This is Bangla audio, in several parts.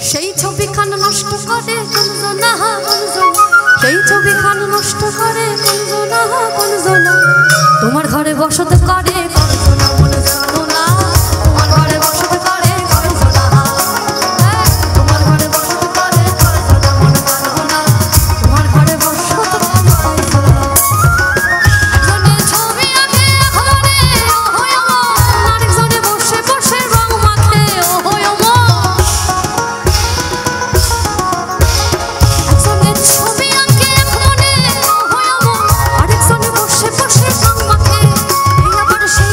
সেই ছবিখান নষ্ট করে কোনজনা কোনজনা, সেই ছবিখান নষ্ট করে কোনজনা কোনজনা, তোমার ঘরে বসত করে কোনজনা মনে জানো না, তোমার ঘরে বসত করে কোনজনা, তোমার ঘরে বসত করে কোনজনা মনে জানো না, তোমার ঘরে বসত করে কোনজনা। একজনে ছবি আঁকে ঘরে ওহো আমার, আরেকজনে বসে বসে রং মাখে ওহো আমার। একজনে ছবি আঁকে ঘরে ওহো আমার, আরেকজনে বসে বসে রং মাখে, এই আবার সেই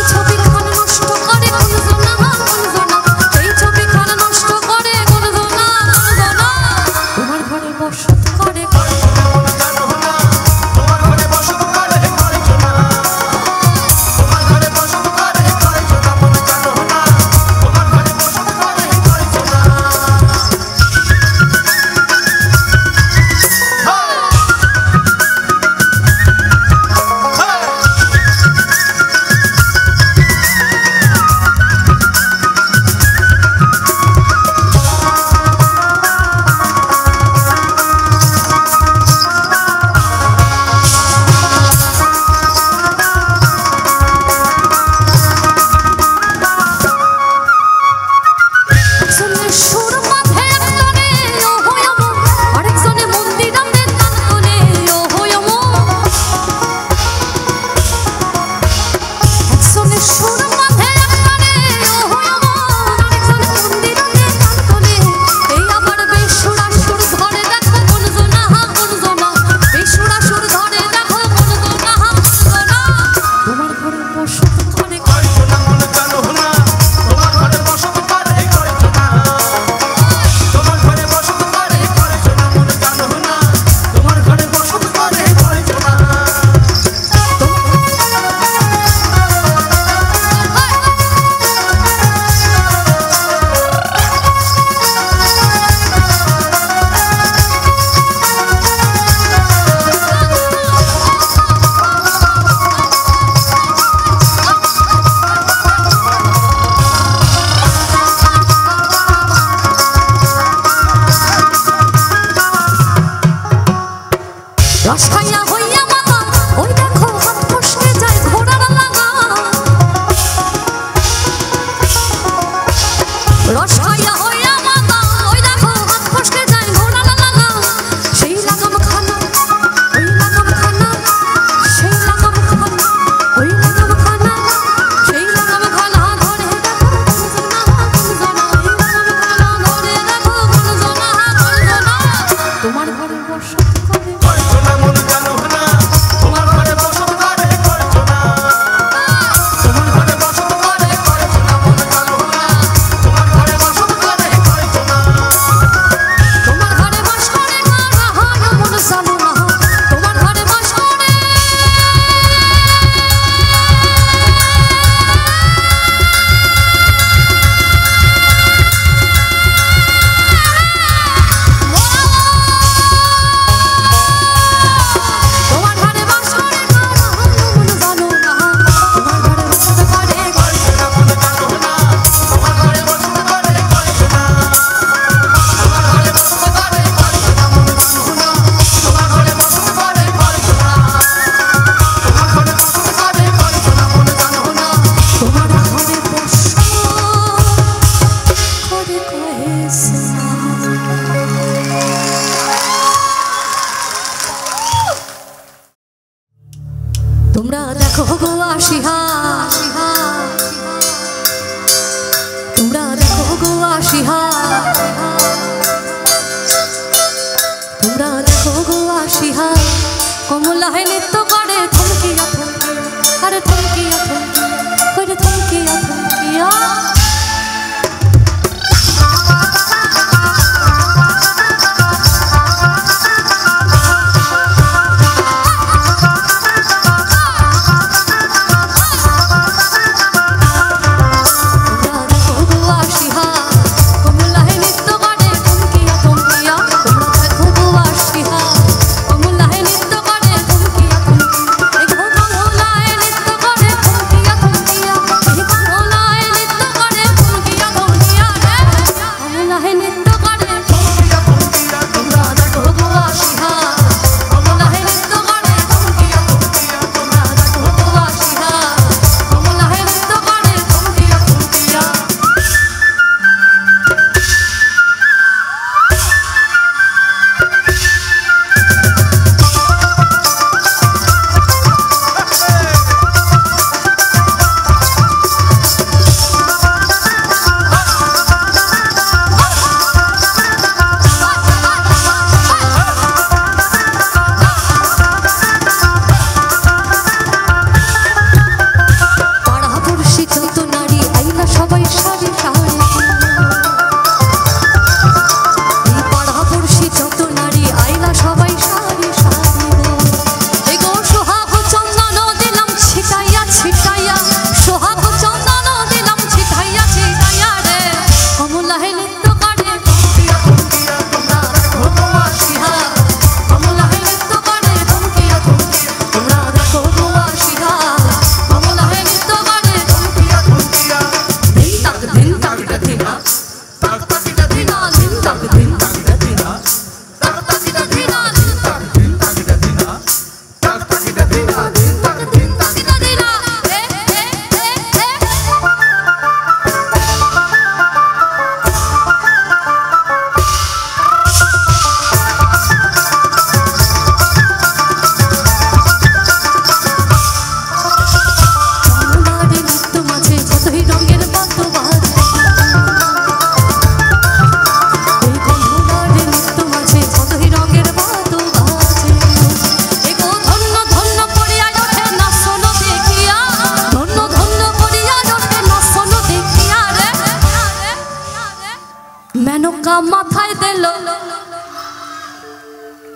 মাথায় দিল।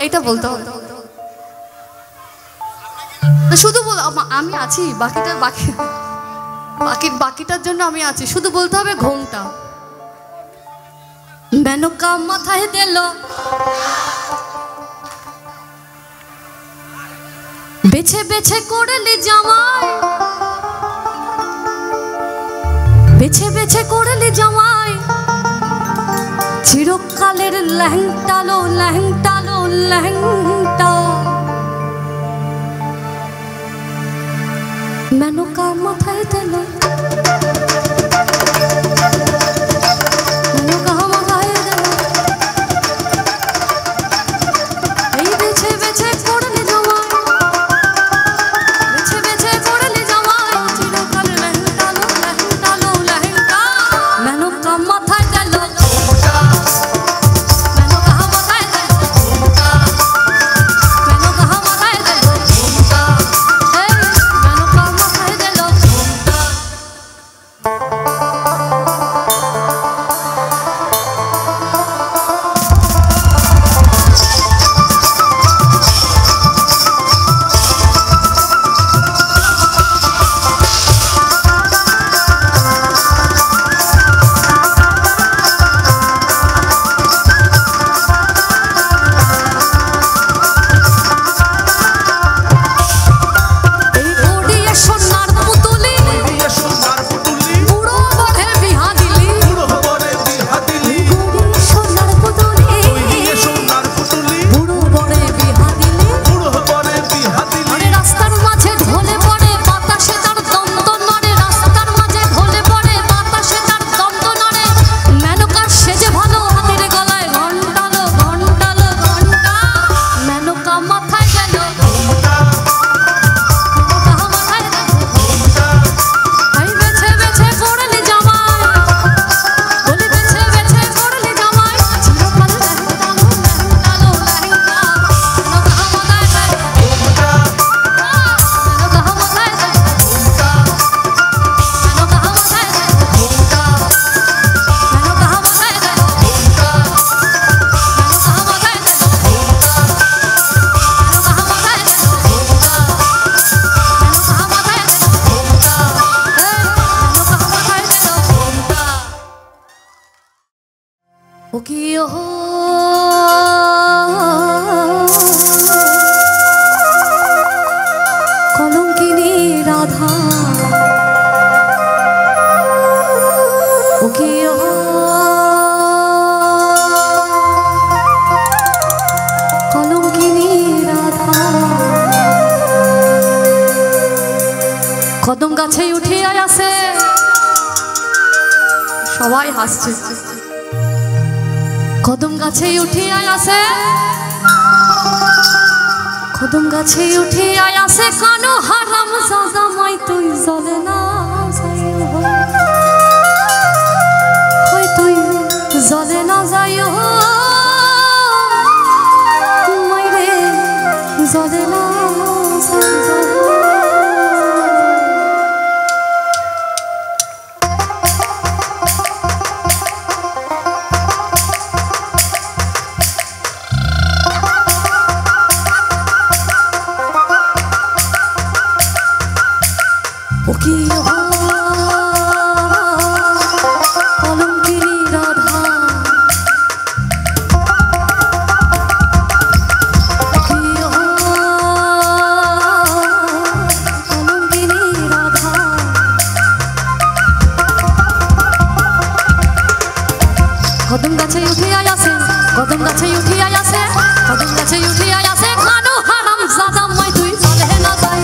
এইটা বলতে হবে শুধু বল আমি আছি, বাকিটার জন্য আমি আছি, শুধু বলতে হবে ঘোমটা। মেনকা মাথায় দিল, বেছে বেছে করলি জামাই, বেছে বেছে করলি জামাই, চিরকালের ল্যাংটালো ল্যাংটালো ল্যাংটা। মেনকা মাথায় দিল, মেনকা মাথায় দিল, এই বেছে বেছে করলি জামাই, বেছে বেছে করলি জামাই, চিরকাল ল্যাংটালো ল্যাংটালো ল্যাংটা। মেনকা মাথায় দিল, মেনকা মাথায় দিল, মেনকা মাথায় দিল, এই মেনকা মাথায় দিল। কলঙ্কিনী রাধা, ওকে কলঙ্কিনী রাধা। কদম গাছে উঠে আসে, সবাই হাসছে। কদম গাছে উঠে আসে, কদম গাছে উঠে আসে, কানো হারাম সাজা মাই তুই জলে না যাই, হয় তুই জলে না যাই, মাইরে জলে না যাই। কলঙ্কিনী রাধা, কলঙ্কিনী রাধা। কদম গাছে উঠে আসে, কদম গাছে উঠে আসে, কদম গাছে উঠে আসে, কানো হারাম জাদা মাই তুই চলে না যাই,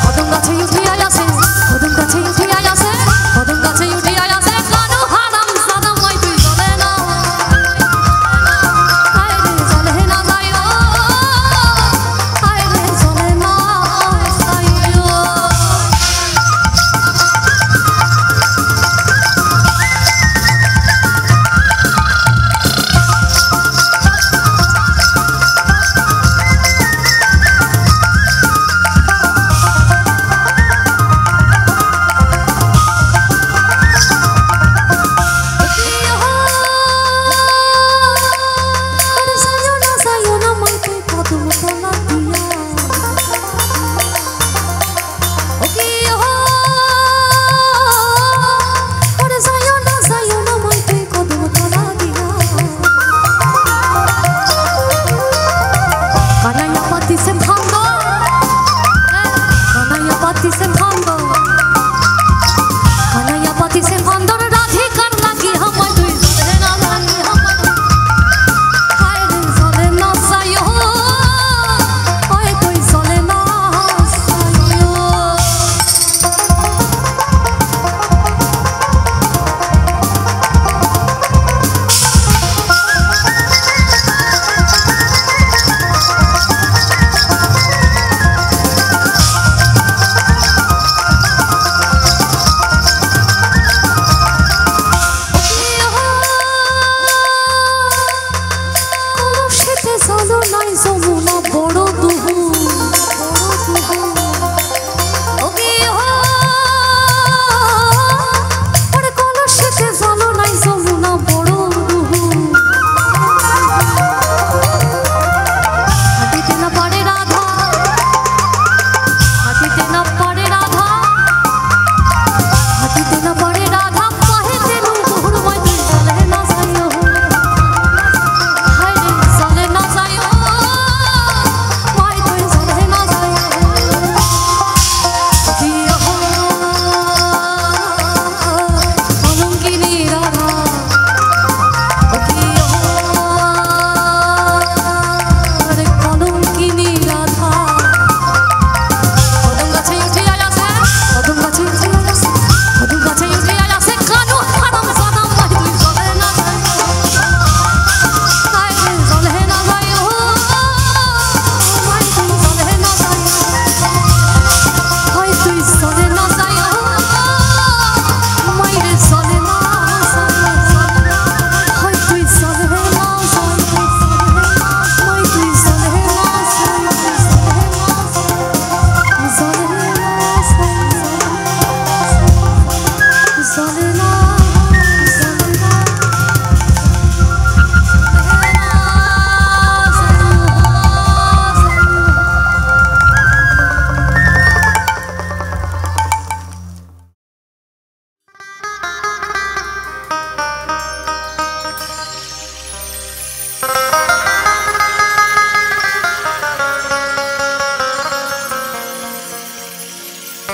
কদম গাছে উঠে আসে, কদম গাছে উঠে আসে, কদম গাছে উঠে আসে। সাদা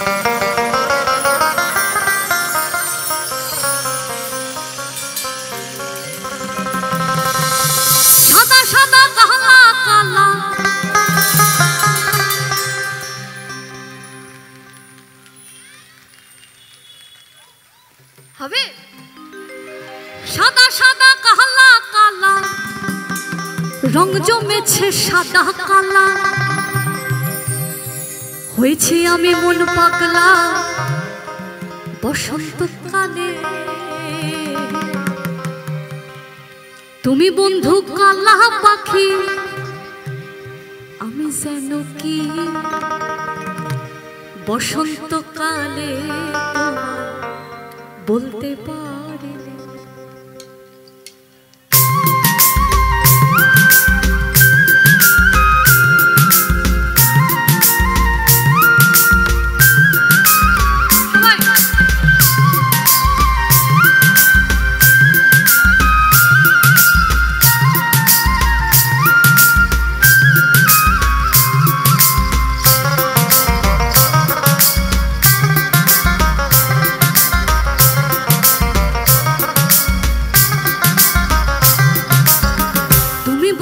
সাদা কালা কালা হবে, সাদা সাদা কালা কালা রং জমেছে সাদা কালা, হয়েছে আমি মন পাগলা বসন্তকালে। তুমি বন্ধু কালা পাখি, আমি যেন কি বসন্তকালে বলতে পারি।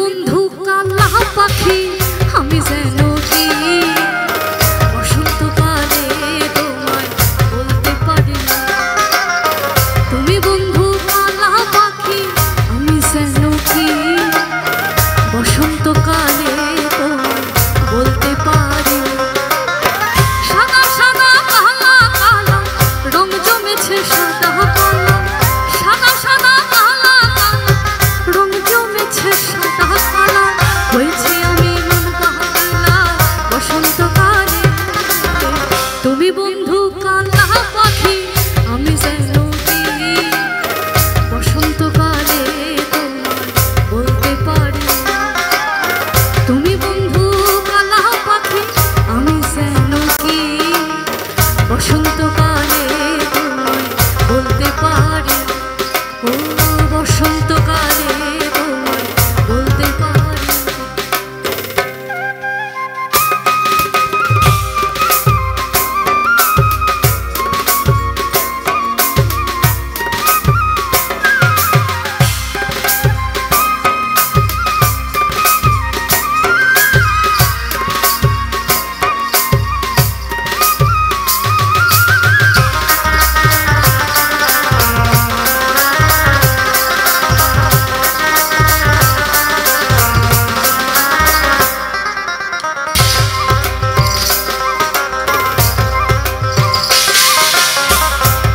বন্ধু কালা পাখি, আমি যেন কি বসন্তকালে তোমায় বলতে পারি না। তুমি বন্ধু কালা পাখি, আমি যেন কি বসন্তকালে তোমায় বলতে পারি। সাদা সাদা কালা কালা রং জমেছে সাদা কালা, সাদা সাদা কালা কালা রং জমেছে সাদা কালা, হয়েছে আমি মন পাগলা বসন্তকালে। তুমি বন্ধু কালা পাখি, আমি যেন কি বসন্তকালে তোমায় বলতে পারি। তুমি বন্ধু কালা পাখি, আমি যেন কি বসন্তকালে তোমায় বলতে পারি। ও বসন্তকালে তোমায় বলতে পারি।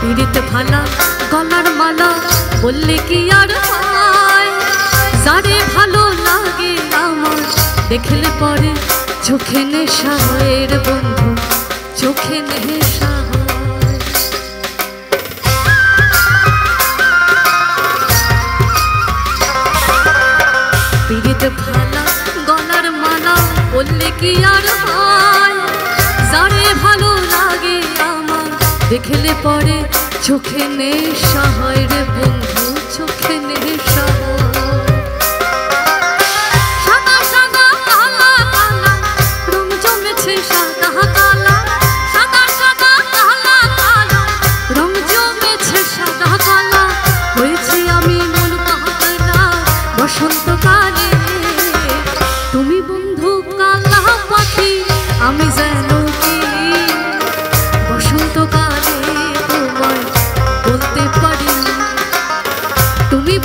পিরিত ভালা গলার মালা বললে কি আর হয়, যারে ভালো লাগে আমার দেখলে পরে চোখে নেশা হয় রে বন্ধু, চোখে নেশা হয়। পিরিত ভালা গলার মালা বললে কি আর হয়, যারে ভালো লাগে আমার দেখলে পরে চোখে নেশা হয় রে বন্ধু, চোখে নেশা হয়। সাদা সাদা কালা কালা রং জমেছে সাদা কালা, সাদা সাদা কালা কালা রং জমেছে সাদা কালা, হয়েছে আমি মন পাগলা বসন্তকালে। তুমি বন্ধু কালা পাখি, আমি যেন কি বসন্তকালে তোমায় বলতে পারি। তুমি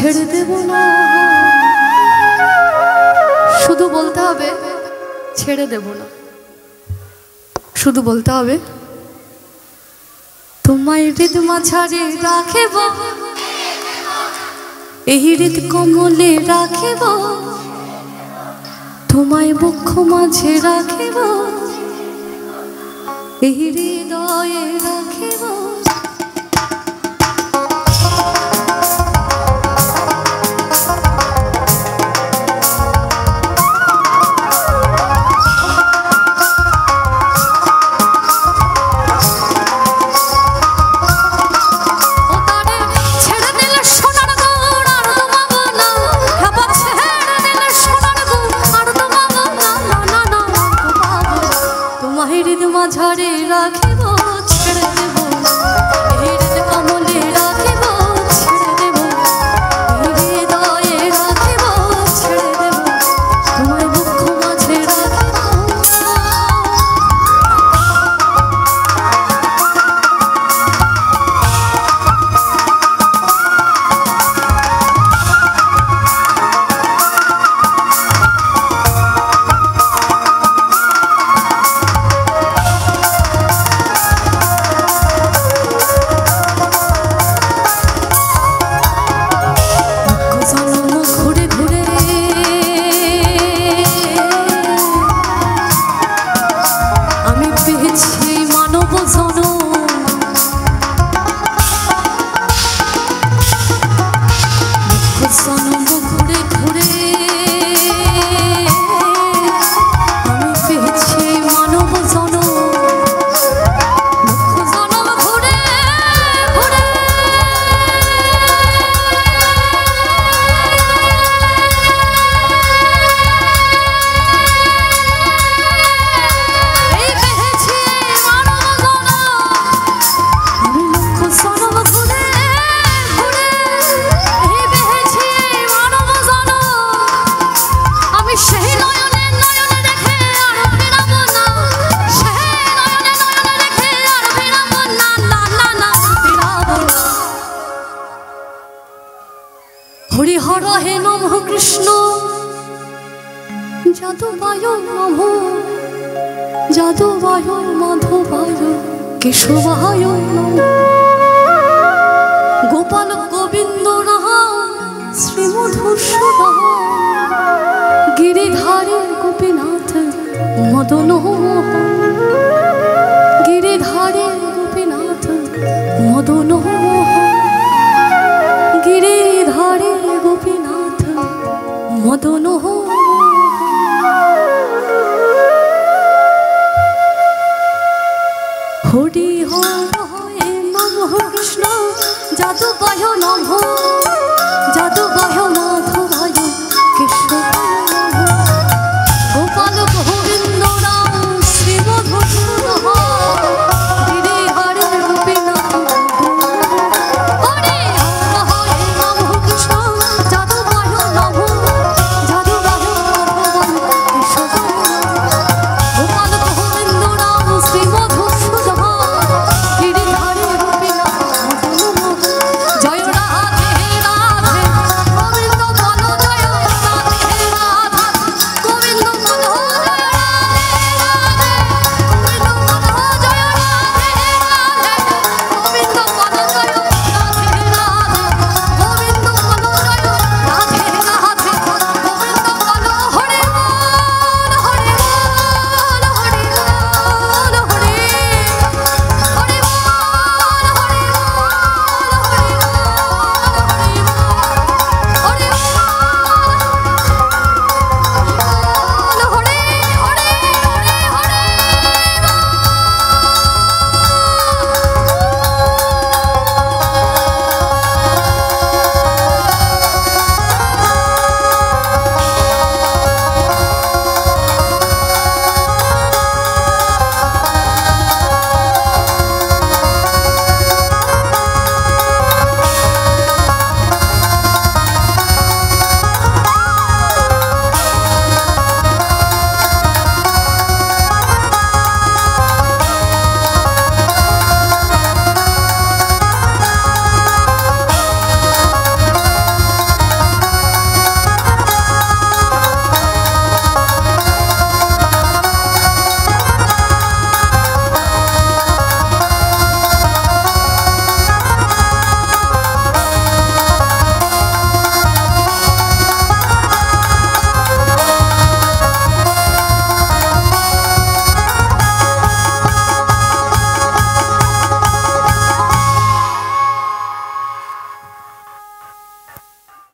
ছেড়ে দেব না। শুধু বলতে হবে ছেড়ে দেব না, শুধু বলতে হবে তোমায় হৃদ মাঝারে রাখিব, এই হৃদ কমলে রাখিব, তোমায় বক্ষ মাঝে রাখিব, এই হৃদয়ে রাখিব। মাঝারে রাখিব ছেড়ে দেব, হৃদ কমলে রাখিব ছেড়ে দেব, হৃদয়ে রাখিব ছেড়ে দেব, তোমায় বক্ষ মাঝে রাখিব। হরিহর হে নমঃ কৃষ্ণ, যাদবায় নমঃ, যাদবায় মাধবায় কেশবায় নমঃ, গোপাল গোবিন্দ রাম শ্রী মধুসূদন, গিরিধারী গোপীনাথ মদন মোহন, গিরিধারী গোপীনাথ মদন মোহন, গিরিধারী গোপীনাথ মদন মোহন। হরিহর হে নমঃ কৃষ্ণ, যাদবায় নমঃ, যাদবায় মাধবায়